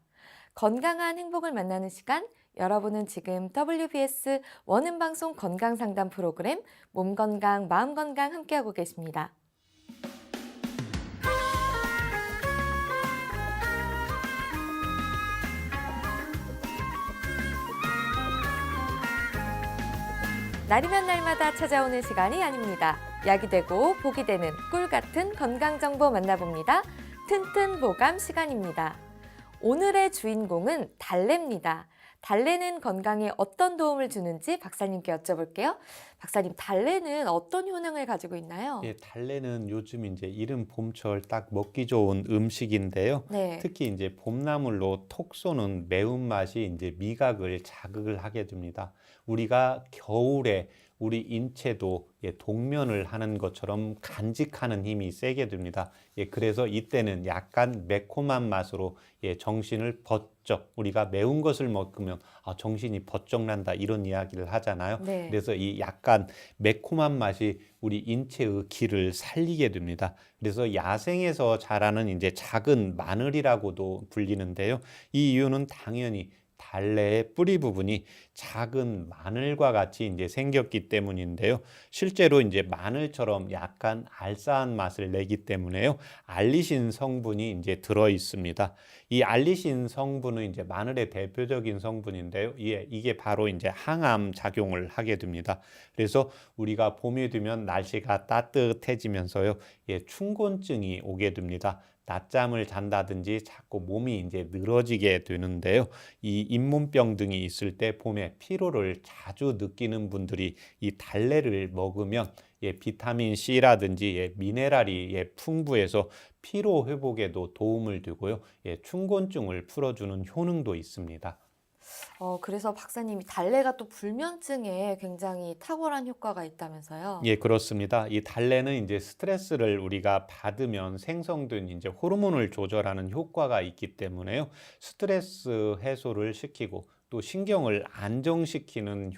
건강한 행복을 만나는 시간, 여러분은 지금 WBS 원음방송 건강상담 프로그램 몸건강, 마음건강 함께하고 계십니다. 날이면 날마다 찾아오는 시간이 아닙니다. 약이 되고 복이 되는 꿀 같은 건강정보 만나봅니다. 튼튼보감 시간입니다. 오늘의 주인공은 달래입니다. 달래는 건강에 어떤 도움을 주는지 박사님께 여쭤볼게요. 박사님, 달래는 어떤 효능을 가지고 있나요? 달래는 요즘 이제 이른 봄철 딱 먹기 좋은 음식인데요. 네. 특히 이제 봄나물로 톡 쏘는 매운맛이 이제 미각을 자극을 하게 됩니다. 우리가 겨울에 우리 인체도 동면을 하는 것처럼 간직하는 힘이 세게 됩니다. 그래서 이때는 약간 매콤한 맛으로 정신을 번쩍, 우리가 매운 것을 먹으면 정신이 번쩍 난다 이런 이야기를 하잖아요. 네. 그래서 이 약간 매콤한 맛이 우리 인체의 기를 살리게 됩니다. 그래서 야생에서 자라는 이제 작은 마늘이라고도 불리는데요. 이 이유는 당연히 달래의 뿌리 부분이 작은 마늘과 같이 이제 생겼기 때문인데요. 실제로 이제 마늘처럼 약간 알싸한 맛을 내기 때문에요. 알리신 성분이 이제 들어 있습니다. 이 알리신 성분은 이제 마늘의 대표적인 성분인데요. 이게 바로 이제 항암 작용을 하게 됩니다. 그래서 우리가 봄이 되면 날씨가 따뜻해지면서요. 춘곤증이 오게 됩니다. 낮잠을 잔다든지 자꾸 몸이 이제 늘어지게 되는데요. 이 잇몸병 등이 있을 때 봄에 피로를 자주 느끼는 분들이 이 달래를 먹으면 비타민 C라든지 미네랄이 풍부해서 피로 회복에도 도움을 주고요. 춘곤증을 풀어주는 효능도 있습니다. 그래서 박사님이 달래가 또 불면증에 굉장히 탁월한 효과가 있다면서요? 그렇습니다. 이 달래는 이제 스트레스를 우리가 받으면 생성된 이제 호르몬을 조절하는 효과가 있기 때문에요. 스트레스 해소를 시키고 또 신경을 안정시키는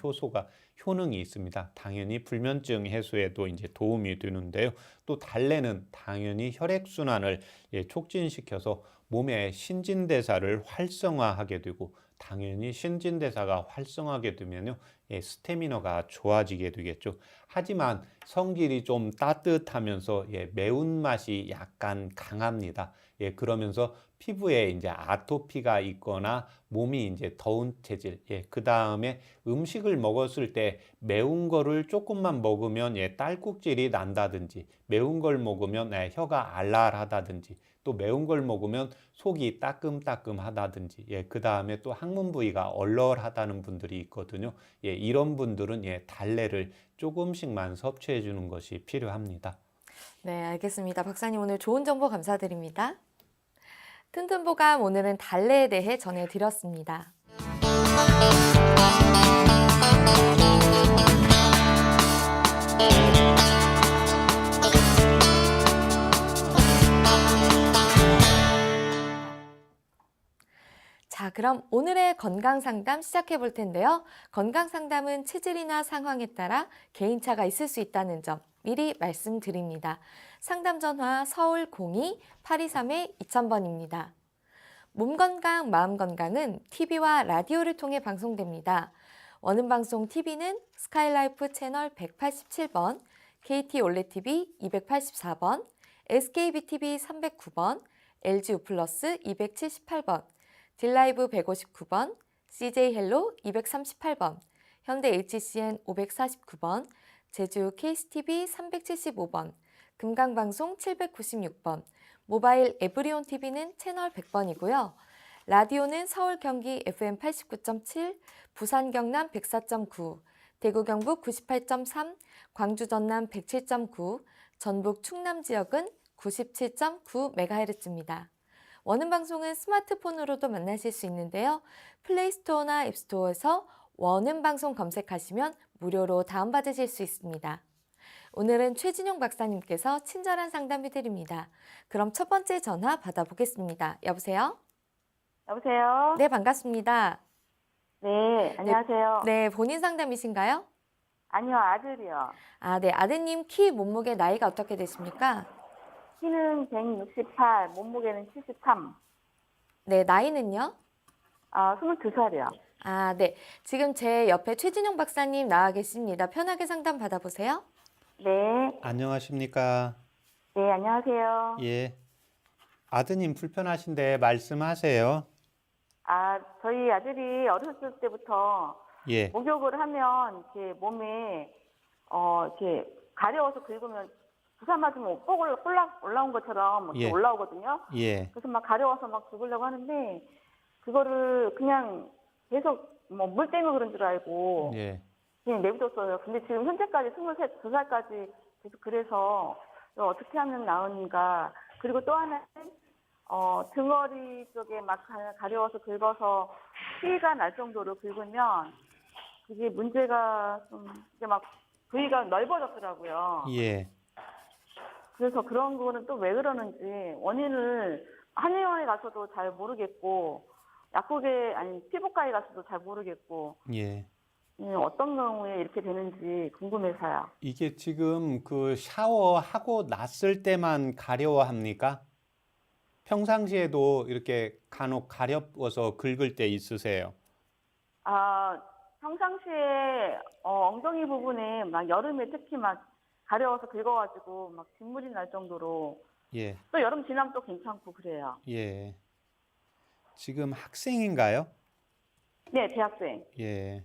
효능이 있습니다. 당연히 불면증 해소에도 이제 도움이 되는데요. 또 달래는 당연히 혈액순환을 촉진시켜서 몸의 신진대사를 활성화하게 되고 당연히 신진대사가 활성화하게 되면요. 스태미너가 좋아지게 되겠죠. 하지만 성질이 좀 따뜻하면서 매운맛이 약간 강합니다. 그러면서 피부에 이제 아토피가 있거나 몸이 이제 더운 체질, 그 다음에 음식을 먹었을 때 매운 거를 조금만 먹으면 딸꾹질이 난다든지 매운 걸 먹으면 혀가 알랄하다든지 또 매운 걸 먹으면 속이 따끔따끔하다든지 그 다음에 또 항문 부위가 얼얼하다는 분들이 있거든요. 이런 분들은 달래를 조금씩만 섭취해 주는 것이 필요합니다. 네, 알겠습니다. 박사님 오늘 좋은 정보 감사드립니다. 튼튼보감 오늘은 달래에 대해 전해드렸습니다. 자, 그럼 오늘의 건강 상담 시작해 볼 텐데요. 건강 상담은 체질이나 상황에 따라 개인차가 있을 수 있다는 점 미리 말씀드립니다. 상담 전화 서울 02-823-2000번입니다. 몸 건강, 마음 건강은 TV와 라디오를 통해 방송됩니다. 원음방송 TV는 스카이라이프 채널 187번, KT 올레TV 284번, SKBTV 309번, LG U+, 278번, 딜라이브 159번, CJ 헬로 238번, 현대 HCN 549번, 제주 KCTV 375번, 금강방송 796번, 모바일 에브리온 TV는 채널 100번이고요. 라디오는 서울 경기 FM 89.7, 부산 경남 104.9, 대구 경북 98.3, 광주 전남 107.9, 전북 충남 지역은 97.9MHz입니다. 원음 방송은 스마트폰으로도 만나실 수 있는데요. 플레이스토어나 앱스토어에서 원음 방송 검색하시면 무료로 다운받으실 수 있습니다. 오늘은 최진용 박사님께서 친절한 상담해드립니다. 그럼 첫 번째 전화 받아보겠습니다. 여보세요? 여보세요? 네, 반갑습니다. 네, 안녕하세요. 네, 본인 상담이신가요? 아니요, 아들이요. 아, 네, 아드님 키, 몸무게, 나이가 어떻게 되십니까? 키는 168, 몸무게는 73. 네, 나이는요? 22살이요. 아, 네. 지금 제 옆에 최진용 박사님 나와 계십니다. 편하게 상담 받아보세요. 네, 안녕하십니까? 네, 안녕하세요. 예. 아드님 불편하신데 말씀하세요. 저희 아들이 어렸을 때부터 예. 목욕을 하면 이렇게 몸에, 이렇게 가려워서 긁으면 주사 맞으면 뽀 올라온 것처럼 이렇게 예. 올라오거든요. 예. 그래서 막 가려워서 막 긁으려고 하는데, 그거를 그냥 계속 물 때문에 그런 줄 알고, 예. 그냥 내비뒀어요. 근데 지금 현재까지 22살까지 계속 그래서 이거 어떻게 하면 나은가. 그리고 또 하나는, 등허리 쪽에 막 가려워서 긁어서 피가 날 정도로 긁으면 그게 문제가 좀, 이제 막 부위가 넓어졌더라고요. 예. 그래서 그런 거는 또 왜 그러는지 원인을 한의원에 가서도 잘 모르겠고, 약국에, 아니, 피부과에 가서도 잘 모르겠고, 예. 어떤 경우에 이렇게 되는지 궁금해서요. 이게 지금 그 샤워하고 났을 때만 가려워합니까? 평상시에도 이렇게 간혹 가려워서 긁을 때 있으세요? 평상시에 엉덩이 부분에 막 여름에 특히 막 가려워서 긁어가지고 막 진물이 날 정도로, 예. 또 여름 지나면 또 괜찮고 그래요. 예. 지금 학생인가요? 네, 대학생. 예.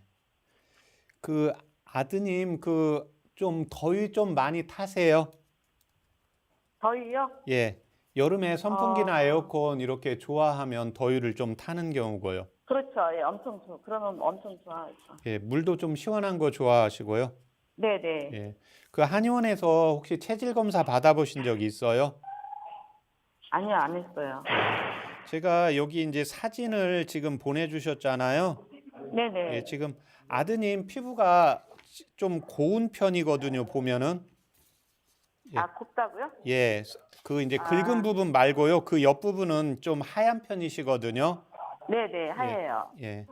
그 아드님 그 좀 더위 좀 많이 타세요? 더위요? 예. 여름에 선풍기나 어. 에어컨 이렇게 좋아하면 더위를 좀 타는 경우고요. 그렇죠. 예, 그러면 엄청 좋아하죠. 예, 물도 좀 시원한 거 좋아하시고요. 네네. 예. 그 한의원에서 혹시 체질 검사 받아보신 적 있어요? 아니요, 안 했어요. 제가 여기 이제 사진을 지금 보내주셨잖아요. 네네. 예, 지금 아드님 피부가 좀 고운 편이거든요, 보면은. 예. 곱다고요? 예, 그 이제 긁은 부분 말고요. 그 옆부분은 좀 하얀 편이시거든요. 네네, 하얘요. 예.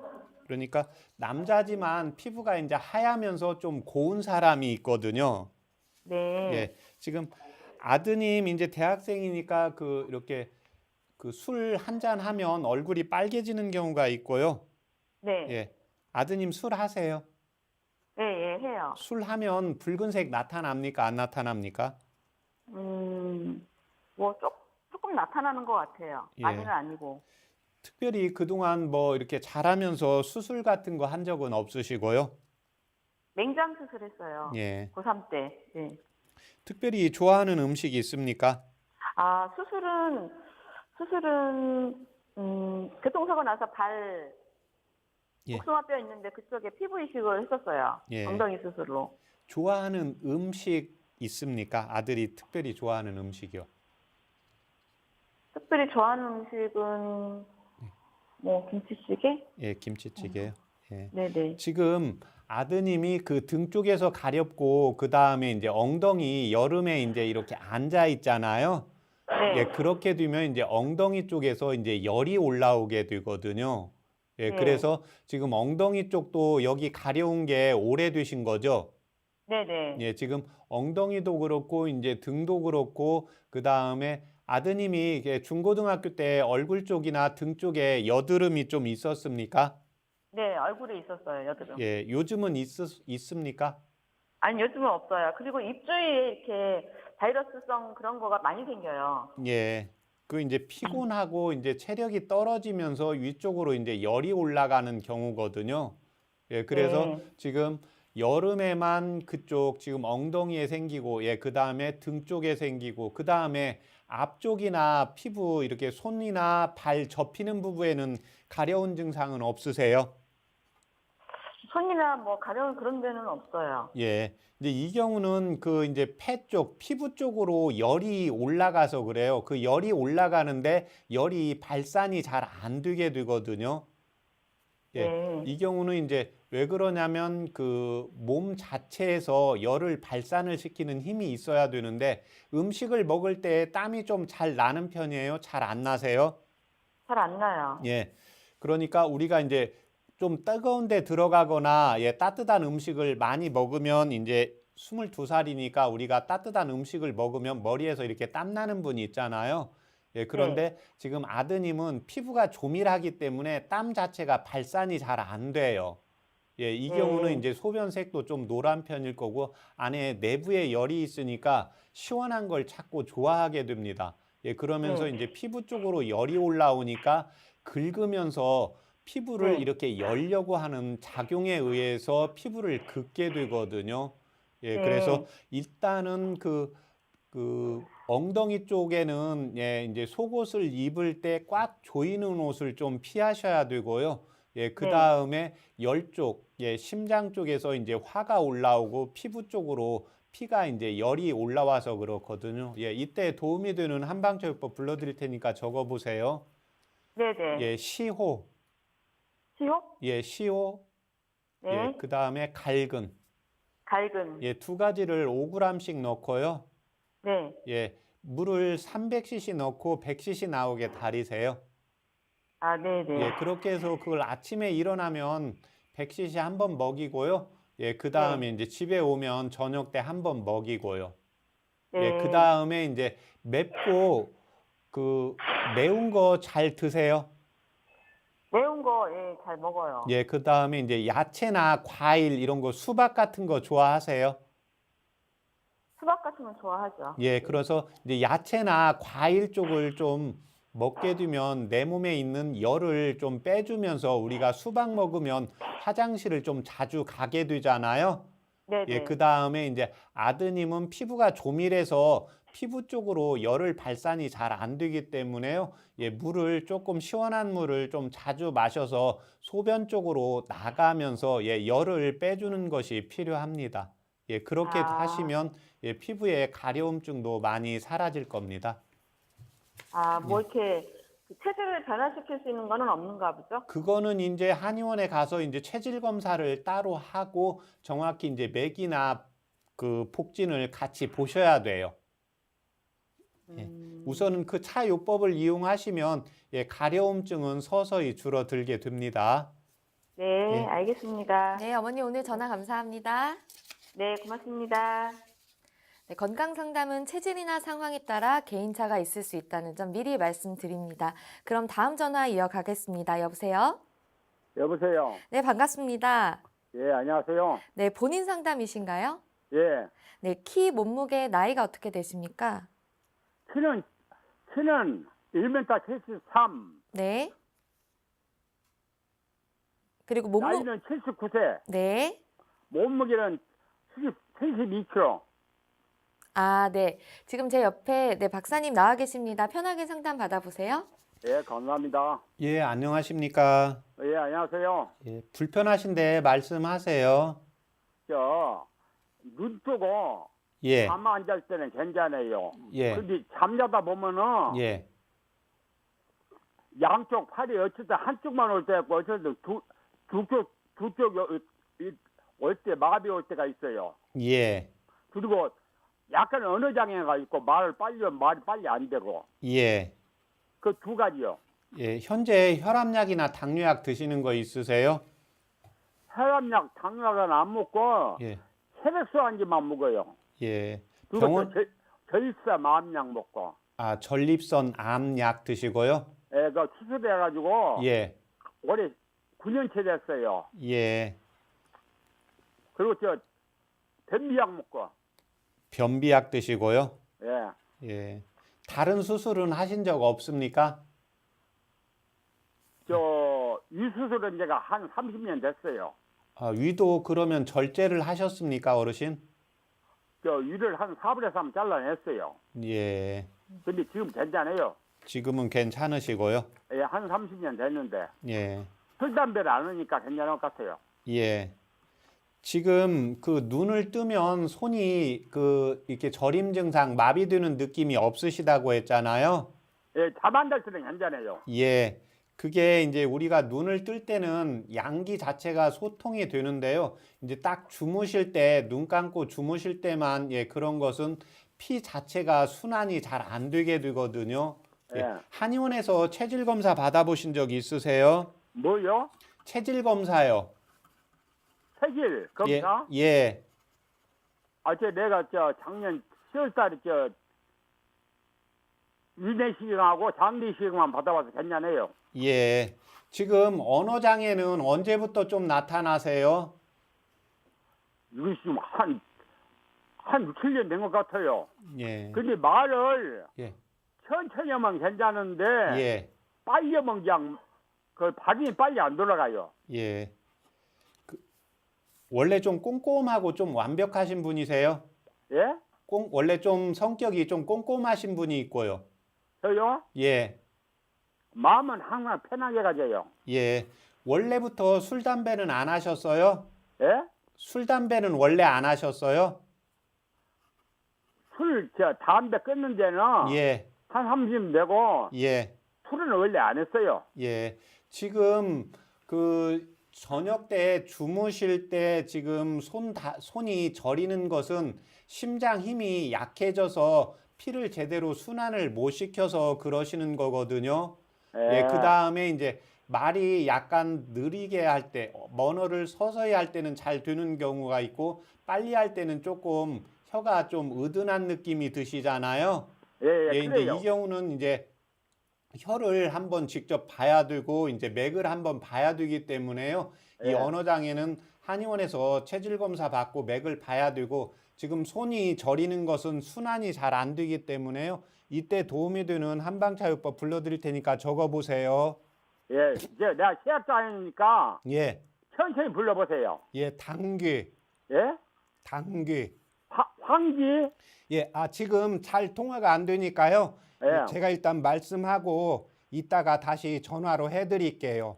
그러니까 남자지만 피부가 이제 하얗면서 좀 고운 사람이 있거든요. 네. 예. 지금 아드님 이제 대학생이니까 그 이렇게 그 술 한 잔 하면 얼굴이 빨개지는 경우가 있고요. 네. 예. 아드님 술 하세요? 네, 예, 해요. 술 하면 붉은색 나타납니까? 안 나타납니까? 뭐 조금 나타나는 것 같아요. 예. 많이는 아니고. 특별히 그동안 뭐 이렇게 잘하면서 수술 같은 거 한 적은 없으시고요. 맹장 수술했어요. 예. 고3 때. 네. 특별히 좋아하는 음식이 있습니까? 수술은 교통사고 나서 발 예. 복숭아뼈 있는데 그쪽에 피부 이식을 했었어요. 예. 엉덩이 수술로. 좋아하는 음식 있습니까? 아들이 특별히 좋아하는 음식이요. 특별히 좋아하는 음식은 뭐 김치찌개? 예, 김치찌개요. 예. 네네. 지금 아드님이 그 등 쪽에서 가렵고 그 다음에 이제 엉덩이 여름에 이제 이렇게 앉아 있잖아요. 네. 예, 그렇게 되면 이제 엉덩이 쪽에서 이제 열이 올라오게 되거든요. 예, 네. 그래서 지금 엉덩이 쪽도 여기 가려운 게 오래되신 거죠? 네네. 예, 지금 엉덩이도 그렇고 이제 등도 그렇고 그다음에 아드님이 이게 중고등학교 때 얼굴 쪽이나 등 쪽에 여드름이 좀 있었습니까? 네, 얼굴에 있었어요, 여드름. 예, 요즘은 있습니까? 아니, 요즘은 없어요. 그리고 입 주위에 이렇게 바이러스성 그런 거가 많이 생겨요. 예. 그 이제 피곤하고 이제 체력이 떨어지면서 위쪽으로 이제 열이 올라가는 경우거든요. 예, 그래서 네. 지금 여름에만 그쪽 지금 엉덩이에 생기고, 예, 그 다음에 등 쪽에 생기고, 그 다음에 앞쪽이나 피부 이렇게 손이나 발 접히는 부분에는 가려운 증상은 없으세요? 손이나 뭐 가려운 그런 데는 없어요. 예. 이제 이 경우는 그 이제 폐 쪽, 피부 쪽으로 열이 올라가서 그래요. 그 열이 올라가는데 열이 발산이 잘 안 되게 되거든요. 예. 네. 이 경우는 이제 왜 그러냐면 그 몸 자체에서 열을 발산을 시키는 힘이 있어야 되는데 음식을 먹을 때 땀이 좀 잘 나는 편이에요? 잘 안 나세요? 잘 안 나요. 예. 그러니까 우리가 이제 좀 뜨거운 데 들어가거나 예, 따뜻한 음식을 많이 먹으면 이제 22살이니까 우리가 따뜻한 음식을 먹으면 머리에서 이렇게 땀 나는 분이 있잖아요. 예, 그런데 지금 아드님은 피부가 조밀하기 때문에 땀 자체가 발산이 잘 안 돼요. 예, 이 경우는 이제 소변색도 좀 노란 편일 거고 안에 내부에 열이 있으니까 시원한 걸 찾고 좋아하게 됩니다. 예, 그러면서 네. 이제 피부 쪽으로 열이 올라오니까 긁으면서 피부를 네. 이렇게 열려고 하는 작용에 의해서 피부를 긁게 되거든요. 예, 그래서 네. 일단은 그 엉덩이 쪽에는 예, 이제 속옷을 입을 때 꽉 조이는 옷을 좀 피하셔야 되고요. 예, 그 네. 다음에 열 쪽, 예, 심장 쪽에서 이제 화가 올라오고 피부 쪽으로 피가 이제 열이 올라와서 그렇거든요. 예, 이때 도움이 되는 한방처육법 불러드릴 테니까 적어보세요. 네네. 예, 시호, 시혹? 예, 시호, 예, 네. 그 다음에 갈근, 갈근. 예, 두 가지를 5g씩 넣고요. 네. 예, 물을 300cc 넣고 100cc 나오게 달이세요. 아, 네네. 예, 그렇게 해서 그걸 아침에 일어나면 100cc 한 번 먹이고요. 예, 그 다음에 네. 이제 집에 오면 저녁 때 한 번 먹이고요. 예, 그 네. 다음에 이제 맵고 그 매운 거 잘 드세요. 매운 거, 예, 잘 먹어요. 예, 그 다음에 이제 야채나 과일 이런 거 수박 같은 거 좋아하세요? 수박 같은 건 좋아하죠. 예, 그래서 이제 야채나 과일 쪽을 좀 먹게 되면 내 몸에 있는 열을 좀 빼주면서 우리가 수박 먹으면 화장실을 좀 자주 가게 되잖아요. 예, 네네. 그 다음에 이제 아드님은 피부가 조밀해서 피부 쪽으로 열을 발산이 잘 안 되기 때문에요. 예, 물을 조금 시원한 물을 좀 자주 마셔서 소변 쪽으로 나가면서 예, 열을 빼주는 것이 필요합니다. 예, 그렇게 아, 하시면 예, 피부의 가려움증도 많이 사라질 겁니다. 뭐 이렇게 그 체질을 변화시킬 수 있는 거는 없는가 보죠? 그거는 이제 한의원에 가서 이제 체질 검사를 따로 하고 정확히 이제 맥이나 그 폭진을 같이 보셔야 돼요. 예. 우선은 그 차요법을 이용하시면 예, 가려움증은 서서히 줄어들게 됩니다. 네, 예. 알겠습니다. 네, 어머니 오늘 전화 감사합니다. 네, 고맙습니다. 네, 건강 상담은 체질이나 상황에 따라 개인차가 있을 수 있다는 점 미리 말씀드립니다. 그럼 다음 전화 이어가겠습니다. 여보세요? 여보세요. 네, 반갑습니다. 예, 안녕하세요. 네, 본인 상담이신가요? 예, 네, 키, 몸무게, 나이가 어떻게 되십니까? 키는 1m 73, 네. 그리고 몸무, 나이는 79세, 네. 몸무게는 72kg. 아, 네. 지금 제 옆에 네, 박사님 나와 계십니다. 편하게 상담 받아보세요. 예, 감사합니다. 예, 안녕하십니까? 예, 안녕하세요. 예, 불편하신데 말씀하세요. 눈 뜨고 예, 잠 안 잘 때는 괜찮아요. 예, 근데 잠자다 보면은 예, 양쪽 팔이 어쨌든 한쪽만 올 때 있고 어쨌든 두쪽 올 때 마비 올 때가 있어요. 예, 그리고 약간 언어 장애가 있고 말이 빨리 안 되고 예. 그 두 가지요. 예, 현재 혈압약이나 당뇨약 드시는 거 있으세요? 혈압약, 당뇨약은 안 먹고 예. 혈액수 안지만 먹어요. 예. 그리고 병원 절사 마음약 먹고. 전립선 암약 드시고요. 예, 그 수술해가지고 예. 올해 9년째 됐어요. 예. 그리고 변비약 먹고. 변비약 드시고요. 예. 예. 다른 수술은 하신 적 없습니까? 이 수술은 제가 한 30년 됐어요. 위도 그러면 절제를 하셨습니까, 어르신? 위를 한 4분의 3 잘라냈어요. 예. 근데 지금 괜찮아요. 지금은 괜찮으시고요. 예, 한 30년 됐는데 예. 술, 담배를 안 하니까 괜찮을 것 같아요. 예. 지금 그 눈을 뜨면 손이 이렇게 저림 증상, 마비되는 느낌이 없으시다고 했잖아요. 예, 잠 안 잘 때는 괜찮아요. 예. 그게 이제 우리가 눈을 뜰 때는 양기 자체가 소통이 되는데요. 이제 딱 주무실 때, 눈 감고 주무실 때만 그런 것은 피 자체가 순환이 잘 안 되게 되거든요. 예. 예. 한의원에서 체질 검사 받아보신 적 있으세요? 뭐요? 체질 검사요. 체질 검사? 예. 예. 내가 작년 10월달에 위내시경하고 장내시경만 받아봐서 괜찮아요. 예. 지금 언어 장애는 언제부터 좀 나타나세요? 이거 지금 한 6, 7년 된 것 같아요. 예. 근데 말을 예. 천천히 하면 괜찮은데 예. 빨리 하면 그냥 발음이 빨리 안 돌아가요. 예. 원래 좀 꼼꼼하고 좀 완벽하신 분이세요? 예? 원래 좀 성격이 좀 꼼꼼하신 분이 있고요. 저요? 예. 마음은 항상 편하게 가져요. 예. 원래부터 술, 담배는 안 하셨어요? 예? 술, 담배는 원래 안 하셨어요? 담배 끊는 데는 예. 한 30년 되고 예. 술은 원래 안 했어요. 예. 지금 저녁 때 주무실 때 지금 손이 저리는 것은 심장 힘이 약해져서 피를 제대로 순환을 못 시켜서 그러시는 거거든요. 예, 그 다음에 이제 말이 약간 느리게 할 때, 언어를 서서히 할 때는 잘 되는 경우가 있고, 빨리 할 때는 조금 혀가 좀 으든한 느낌이 드시잖아요. 예, 이제 그래요. 이 경우는 이제 혀를 한번 직접 봐야 되고, 이제 맥을 한번 봐야 되기 때문에요. 이 예. 언어 장애는 한의원에서 체질 검사 받고 맥을 봐야 되고, 지금 손이 저리는 것은 순환이 잘 안 되기 때문에요. 이때 도움이 되는 한방차요법 불러드릴 테니까 적어보세요. 예, 내가 시약자니까 예, 천천히 불러보세요. 예, 당귀, 예? 당귀. 황기? 예, 지금 잘 통화가 안 되니까요. 예. 제가 일단 말씀하고 이따가 다시 전화로 해드릴게요.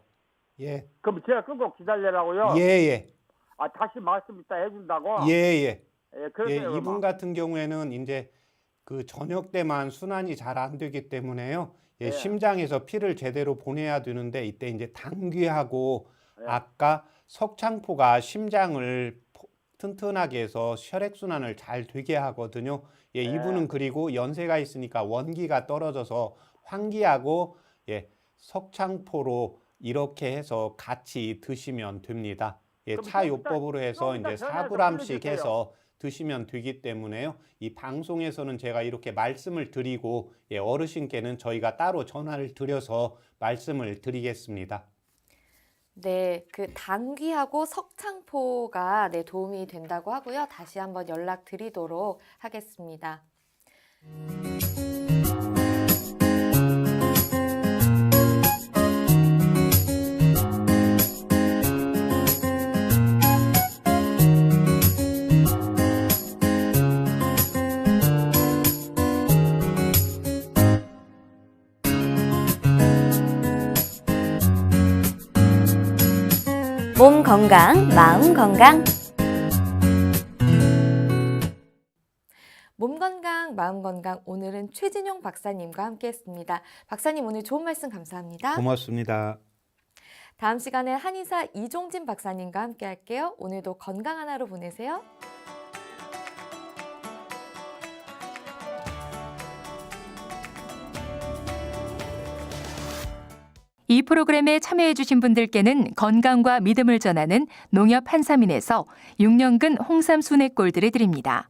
예, 그럼 제가 끊고 기다리라고요? 예, 예, 다시 말씀 이따 해준다고? 예, 예. 예, 그러세요. 예, 이분 같은 경우에는 이제 저녁 때만 순환이 잘 안 되기 때문에요. 예, 예. 심장에서 피를 제대로 보내야 되는데 이때 이제 당귀하고 예. 아까 석창포가 심장을 튼튼하게 해서 혈액순환을 잘 되게 하거든요. 예, 이분은 그리고 연세가 있으니까 원기가 떨어져서 황기하고 석창포로 이렇게 해서 같이 드시면 됩니다. 예, 그럼 차요법으로 해서 좀 이따 이제 전화해서 4g씩 보내주세요. 해서 드시면 되기 때문에요. 이 방송에서는 제가 이렇게 말씀을 드리고 어르신께는 저희가 따로 전화를 드려서 말씀을 드리겠습니다. 네, 당귀하고 석창포가 도움이 된다고 하고요. 다시 한번 연락드리도록 하겠습니다. 몸 건강, 마음 건강. 몸 건강, 마음 건강, 오늘은 최진용 박사님과 함께했습니다. 박사님 오늘 좋은 말씀 감사합니다. 고맙습니다. 다음 시간에 한의사 이종진 박사님과 함께할게요. 오늘도 건강한 하루 보내세요. 이 프로그램에 참여해주신 분들께는 건강과 믿음을 전하는 농협 한삼인에서 6년근 홍삼 순액골드를 드립니다.